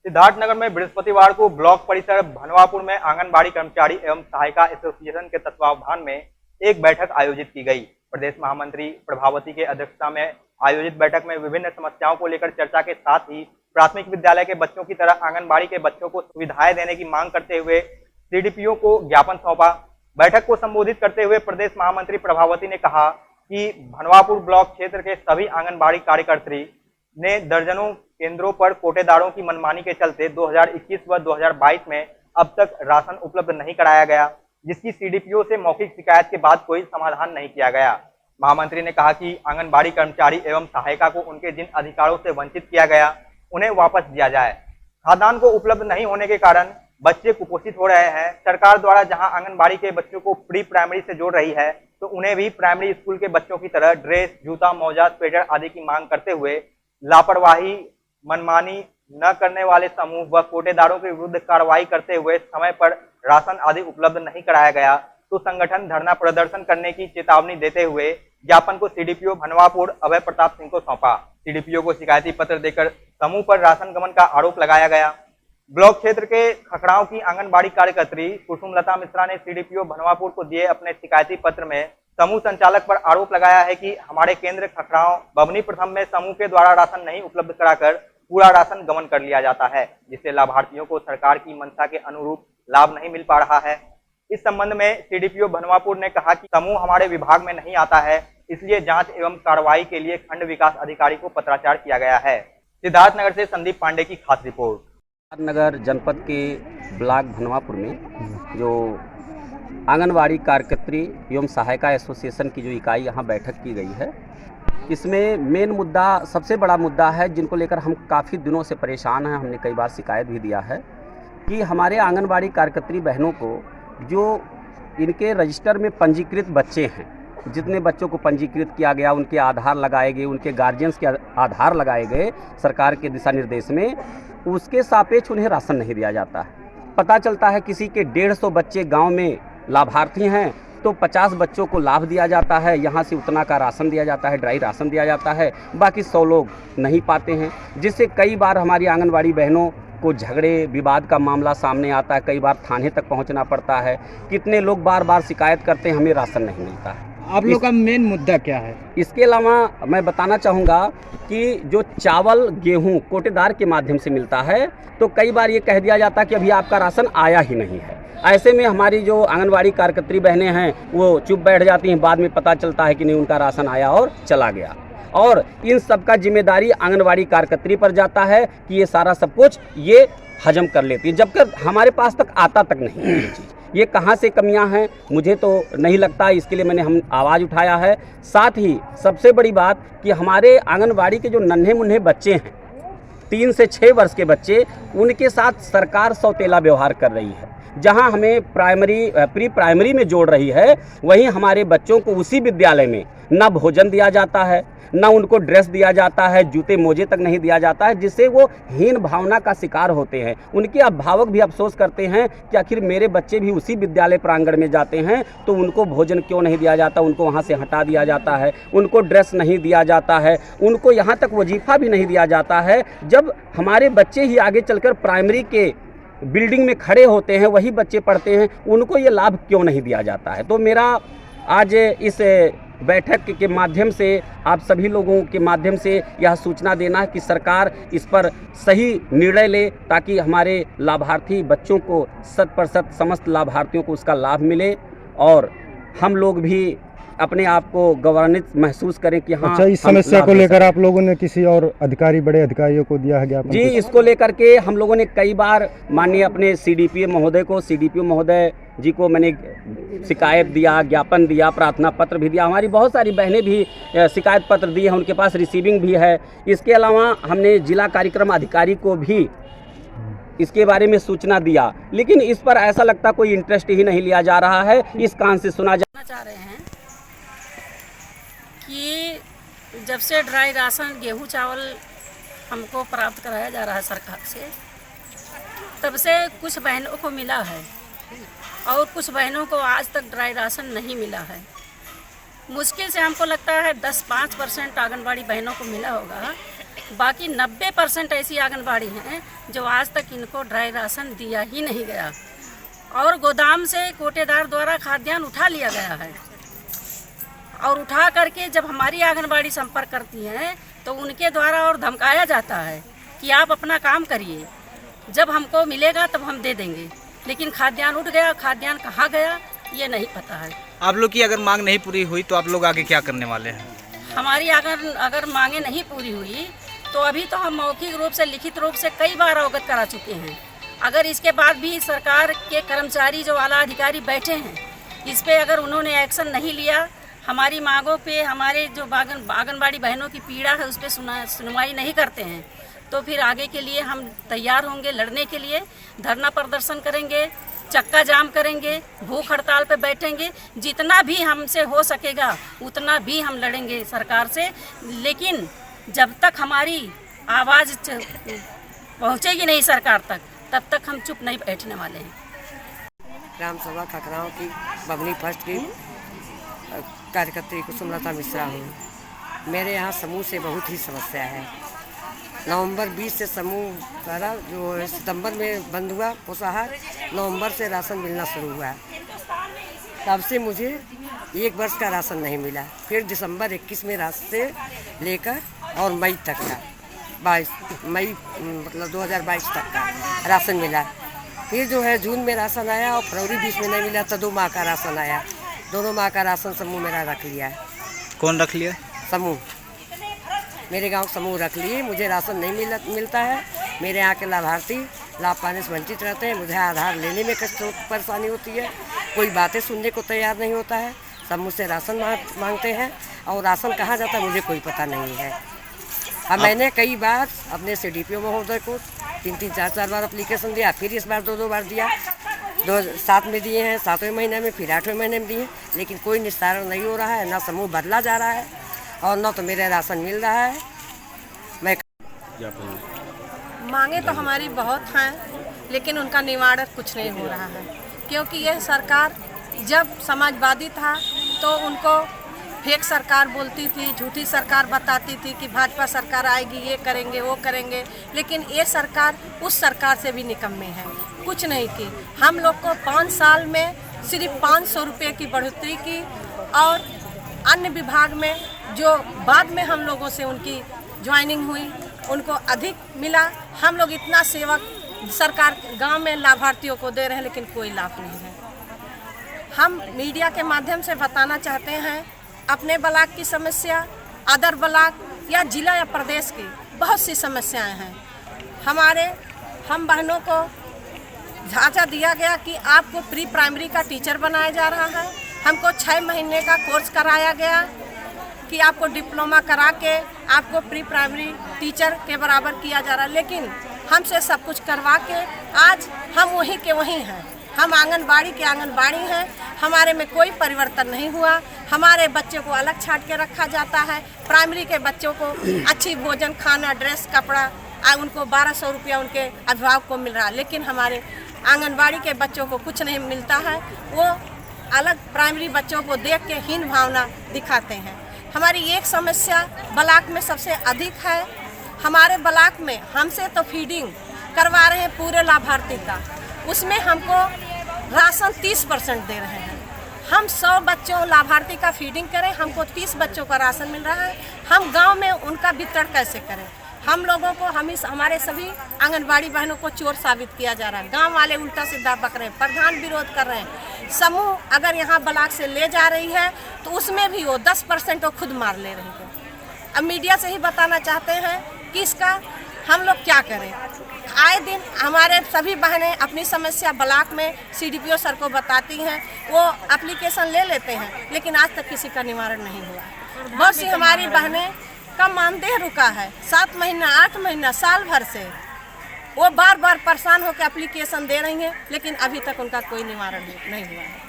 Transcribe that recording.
सिद्धार्थनगर में बृहस्पतिवार को ब्लॉक परिसर भनवापुर में आंगनबाड़ी कर्मचारी एवं सहायिका एसोसिएशन के तत्वावधान में एक बैठक आयोजित की गई। प्रदेश महामंत्री प्रभावती के अध्यक्षता में आयोजित बैठक में विभिन्न समस्याओं को लेकर चर्चा के साथ ही प्राथमिक विद्यालय के बच्चों की तरह आंगनबाड़ी के बच्चों को सुविधाएं देने की मांग करते हुए सीडीपीओ को ज्ञापन सौंपा। बैठक को संबोधित करते हुए प्रदेश महामंत्री प्रभावती ने कहा कि भनवापुर ब्लॉक क्षेत्र के सभी आंगनबाड़ी कार्यकर्त्री ने दर्जनों केंद्रों पर कोटेदारों की मनमानी के चलते 2021 व 2022 में अब तक राशन उपलब्ध नहीं कराया गया, जिसकी सीडीपीओ से मौखिक शिकायत के बाद कोई समाधान नहीं किया गया। महामंत्री ने कहा कि आंगनबाड़ी कर्मचारी एवं सहायिका को उनके जिन अधिकारों से वंचित किया गया उन्हें वापस दिया जाए। खाद्यान्न को उपलब्ध नहीं होने के कारण बच्चे कुपोषित हो रहे हैं। सरकार द्वारा जहां आंगनबाड़ी के बच्चों को प्री प्राइमरी से जोड़ रही है, तो उन्हें भी प्राइमरी स्कूल के बच्चों की तरह ड्रेस, जूता, मोजा, स्वेटर आदि की मांग करते हुए लापरवाही, मनमानी न करने वाले समूह व कोटेदारों के विरुद्ध कार्रवाई करते हुए समय पर राशन आदि उपलब्ध नहीं कराया गया तो संगठन धरना प्रदर्शन करने की चेतावनी देते हुए ज्ञापन को सीडीपीओ भनवापुर अभय प्रताप सिंह को सौंपा। सीडीपीओ को शिकायती पत्र देकर समूह पर राशन गमन का आरोप लगाया गया। ब्लॉक क्षेत्र के खखड़ाओं की आंगनबाड़ी कार्यकर्त्री कुसुमलता मिश्रा ने सीडीपीओ भनवापुर को दिए अपने शिकायती पत्र में समूह संचालक पर आरोप लगाया है कि हमारे केंद्र खखड़ाओं बबनी प्रथम में समूह के द्वारा राशन नहीं उपलब्ध कराकर पूरा राशन गमन कर लिया जाता है, जिससे लाभार्थियों को सरकार की मंशा के अनुरूप लाभ नहीं मिल पा रहा है। इस संबंध में सीडीपीओ भनवापुर ने कहा कि समूह हमारे विभाग में नहीं आता है, इसलिए जांच एवं कार्रवाई के लिए खंड विकास अधिकारी को पत्राचार किया गया है। सिद्धार्थनगर से संदीप पांडे की खास रिपोर्ट। सिद्धार्थनगर जनपद के ब्लॉक भनवापुर में जो आंगनबाड़ी कार्यकर्त्री एवं सहायिका एसोसिएशन की जो इकाई यहाँ बैठक की गई है, इसमें मेन मुद्दा, सबसे बड़ा मुद्दा है जिनको लेकर हम काफ़ी दिनों से परेशान हैं। हमने कई बार शिकायत भी दिया है कि हमारे आंगनबाड़ी कार्यकर्त्री बहनों को जो इनके रजिस्टर में पंजीकृत बच्चे हैं, जितने बच्चों को पंजीकृत किया गया, उनके आधार लगाए गए, उनके गार्जियंस के आधार लगाए गए सरकार के दिशा निर्देश में, उसके सापेक्ष उन्हें राशन नहीं दिया जाता है। पता चलता है किसी के 150 बच्चे गांव में लाभार्थी हैं तो 50 बच्चों को लाभ दिया जाता है, यहाँ से उतना का राशन दिया जाता है, ड्राई राशन दिया जाता है, बाकी 100 लोग नहीं पाते हैं, जिससे कई बार हमारी आंगनबाड़ी बहनों को झगड़े विवाद का मामला सामने आता है। कई बार थाने तक पहुंचना पड़ता है। कितने लोग बार बार शिकायत करते हैं, हमें राशन नहीं मिलता है। आप लोग का मेन मुद्दा क्या है? इसके अलावा मैं बताना चाहूँगा कि जो चावल गेहूं कोटेदार के माध्यम से मिलता है, तो कई बार ये कह दिया जाता है कि अभी आपका राशन आया ही नहीं है। ऐसे में हमारी जो आंगनबाड़ी कार्यकर्त्री बहनें हैं वो चुप बैठ जाती हैं। बाद में पता चलता है कि नहीं, उनका राशन आया और चला गया। और इन सब का जिम्मेदारी आंगनबाड़ी कार्यकर्त्री पर जाता है कि ये सारा सब कुछ ये हजम कर लेती है, जबकि हमारे पास तक आता तक नहीं है ये चीज़। ये कहाँ से कमियां हैं मुझे तो नहीं लगता। इसके लिए हम आवाज़ उठाया है। साथ ही सबसे बड़ी बात कि हमारे आंगनबाड़ी के जो नन्हे मुन्ने बच्चे हैं, 3 से 6 वर्ष के बच्चे, उनके साथ सरकार सौतेला व्यवहार कर रही है। जहां हमें प्री प्राइमरी में जोड़ रही है, वहीं हमारे बच्चों को उसी विद्यालय में न भोजन दिया जाता है, न उनको ड्रेस दिया जाता है, जूते मोजे तक नहीं दिया जाता है, जिससे वो हीन भावना का शिकार होते हैं। उनके अभिभावक भी अफसोस करते हैं कि आखिर मेरे बच्चे भी उसी विद्यालय प्रांगण में जाते हैं तो उनको भोजन क्यों नहीं दिया जाता, उनको वहाँ से हटा दिया जाता है, उनको ड्रेस नहीं दिया जाता है, उनको यहाँ तक वजीफ़ा भी नहीं दिया जाता है। जब हमारे बच्चे ही आगे चलकर प्राइमरी के बिल्डिंग में खड़े होते हैं, वही बच्चे पढ़ते हैं, उनको ये लाभ क्यों नहीं दिया जाता है। तो मेरा आज इस बैठक के माध्यम से आप सभी लोगों के माध्यम से यह सूचना देना है कि सरकार इस पर सही निर्णय ले, ताकि हमारे लाभार्थी बच्चों को 100% समस्त लाभार्थियों को उसका लाभ मिले और हम लोग भी अपने आप को गौरवान्वित महसूस करें कि हाँ। अच्छा, इस समस्या को लेकर आप लोगों ने किसी और अधिकारी, बड़े अधिकारियों को दिया है ज्ञापन? जी, इसको लेकर के हम लोगों ने कई बार माननीय अपने सीडीपीओ महोदय जी को मैंने शिकायत दिया, ज्ञापन दिया, प्रार्थना पत्र भी दिया। हमारी बहुत सारी बहनें भी शिकायत पत्र दी है, उनके पास रिसीविंग भी है। इसके अलावा हमने जिला कार्यक्रम अधिकारी को भी इसके बारे में सूचना दिया, लेकिन इस पर ऐसा लगता कोई इंटरेस्ट ही नहीं लिया जा रहा है। इस कान से सुना चाह रहे हैं कि जब से ड्राई राशन गेहूं चावल हमको प्राप्त कराया जा रहा है सरकार से, तब से कुछ बहनों को मिला है और कुछ बहनों को आज तक ड्राई राशन नहीं मिला है। मुश्किल से हमको लगता है 10-5% आंगनबाड़ी बहनों को मिला होगा बाकी 90% ऐसी आंगनबाड़ी हैं जो आज तक इनको ड्राई राशन दिया ही नहीं गया और गोदाम से कोटेदार द्वारा खाद्यान्न उठा लिया गया है। और उठा करके जब हमारी आंगनबाड़ी संपर्क करती हैं तो उनके द्वारा और धमकाया जाता है कि आप अपना काम करिए, जब हमको मिलेगा तब हम दे देंगे। लेकिन खाद्यान्न उठ गया, खाद्यान्न कहाँ गया ये नहीं पता है। आप लोग की अगर मांग नहीं पूरी हुई तो आप लोग आगे क्या करने वाले हैं? हमारी अगर मांगे नहीं पूरी हुई तो अभी तो हम मौखिक रूप से, लिखित रूप से कई बार अवगत करा चुके हैं। अगर इसके बाद भी सरकार के कर्मचारी जो आला अधिकारी बैठे हैं इस पे अगर उन्होंने एक्शन नहीं लिया, हमारी मांगों पे, हमारे जो आंगनबाड़ी बहनों की पीड़ा है उस पर सुनवाई नहीं करते हैं, तो फिर आगे के लिए हम तैयार होंगे लड़ने के लिए। धरना प्रदर्शन करेंगे, चक्का जाम करेंगे, भूख हड़ताल पे बैठेंगे, जितना भी हमसे हो सकेगा उतना भी हम लड़ेंगे सरकार से। लेकिन जब तक हमारी आवाज़ पहुंचेगी नहीं सरकार तक, तब तक हम चुप नहीं बैठने वाले हैं। ग्राम सभा खकराओं की बबनी फर्स्ट की कार्यकर्त्री कुसुमलता मिश्रा हूँ। मेरे यहाँ समूह से बहुत ही समस्या है। नवंबर 20 से समूह द्वारा जो सितंबर में बंद हुआ पोषाहार, नवंबर से राशन मिलना शुरू हुआ। तब से मुझे 1 वर्ष का राशन नहीं मिला। फिर दिसंबर 21 में राशन से लेकर और मई तक का 22 मई मतलब 2022 तक का राशन मिला। फिर जो है जून में राशन आया और फरवरी 20 में नहीं मिला तो 2 माह का राशन आया। दोनों माह का राशन समूह मेरा रख लिया है। कौन रख लिया? समूह, मेरे गांव समूह रख लिए। मुझे राशन नहीं मिलता है। मेरे यहाँ के लाभार्थी लाभ पाने से वंचित रहते हैं। मुझे आधार लेने में कष्ट परेशानी होती है। कोई बातें सुनने को तैयार नहीं होता है। सब मुझसे राशन मांगते हैं और राशन कहाँ जाता है मुझे कोई पता नहीं है। अब मैंने कई बार अपने CDPO महोदय को 3-3, 4-4 बार एप्लीकेशन दिया। फिर इस बार 2-2 बार दिया। 7 में दिए हैं, 7वें महीने में, फिर 8वें महीने में दिए, लेकिन कोई निस्तारण नहीं हो रहा है। ना समूह बदला जा रहा है और न तो मेरे राशन मिल रहा है। मैं मांगे तो हमारी बहुत हैं, लेकिन उनका निवारण कुछ नहीं हो रहा है। क्योंकि यह सरकार जब समाजवादी था तो उनको फेक सरकार बोलती थी, झूठी सरकार बताती थी कि भाजपा सरकार आएगी, ये करेंगे, वो करेंगे। लेकिन ये सरकार उस सरकार से भी निकम्मे है, कुछ नहीं की। हम लोग को 5 साल में सिर्फ 500 रुपये की बढ़ोतरी की और अन्य विभाग में जो बाद में हम लोगों से उनकी ज्वाइनिंग हुई उनको अधिक मिला। हम लोग इतना सेवा सरकार गांव में लाभार्थियों को दे रहे हैं, लेकिन कोई लाभ नहीं है। हम मीडिया के माध्यम से बताना चाहते हैं अपने ब्लॉक की समस्या, अदर ब्लॉक या जिला या प्रदेश की बहुत सी समस्याएं हैं। हम बहनों को ढांचा दिया गया कि आपको प्री प्राइमरी का टीचर बनाया जा रहा है। हमको 6 महीने का कोर्स कराया गया कि आपको डिप्लोमा करा के आपको प्री प्राइमरी टीचर के बराबर किया जा रहा है। लेकिन हमसे सब कुछ करवा के आज हम वहीं के वहीं हैं। हम आंगनबाड़ी के आंगनबाड़ी हैं। हमारे में कोई परिवर्तन नहीं हुआ। हमारे बच्चों को अलग छांट के रखा जाता है। प्राइमरी के बच्चों को अच्छी भोजन, खाना, ड्रेस, कपड़ा उनको 1200 रुपया उनके अभिभावक को मिल रहा है। लेकिन हमारे आंगनबाड़ी के बच्चों को कुछ नहीं मिलता है। वो अलग प्राइमरी बच्चों को देख के हीन भावना दिखाते हैं। हमारी एक समस्या ब्लॉक में सबसे अधिक है। हमारे ब्लॉक में हमसे तो फीडिंग करवा रहे हैं पूरे लाभार्थी का, उसमें हमको राशन 30% दे रहे हैं। हम 100 बच्चों लाभार्थी का फीडिंग करें, हमको 30 बच्चों का राशन मिल रहा है। हम गांव में उनका वितरण कैसे करें? हम लोगों को हमारे सभी आंगनबाड़ी बहनों को चोर साबित किया जा रहा है। गांव वाले उल्टा सीधा बक रहे हैं, प्रधान विरोध कर रहे हैं। समूह अगर यहाँ ब्लॉक से ले जा रही है तो उसमें भी वो 10% वो खुद मार ले रही है। अब मीडिया से ही बताना चाहते हैं कि इसका हम लोग क्या करें। आए दिन हमारे सभी बहनें अपनी समस्या ब्लॉक में CDPO सर को बताती हैं, वो एप्लीकेशन ले लेते हैं, लेकिन आज तक किसी का निवारण नहीं हुआ। बहुत सी हमारी बहनें का मानदेय रुका है 7 महीना, 8 महीना, साल भर से वो बार बार परेशान होकर एप्लीकेशन दे रही हैं, लेकिन अभी तक उनका कोई निवारण नहीं हुआ है।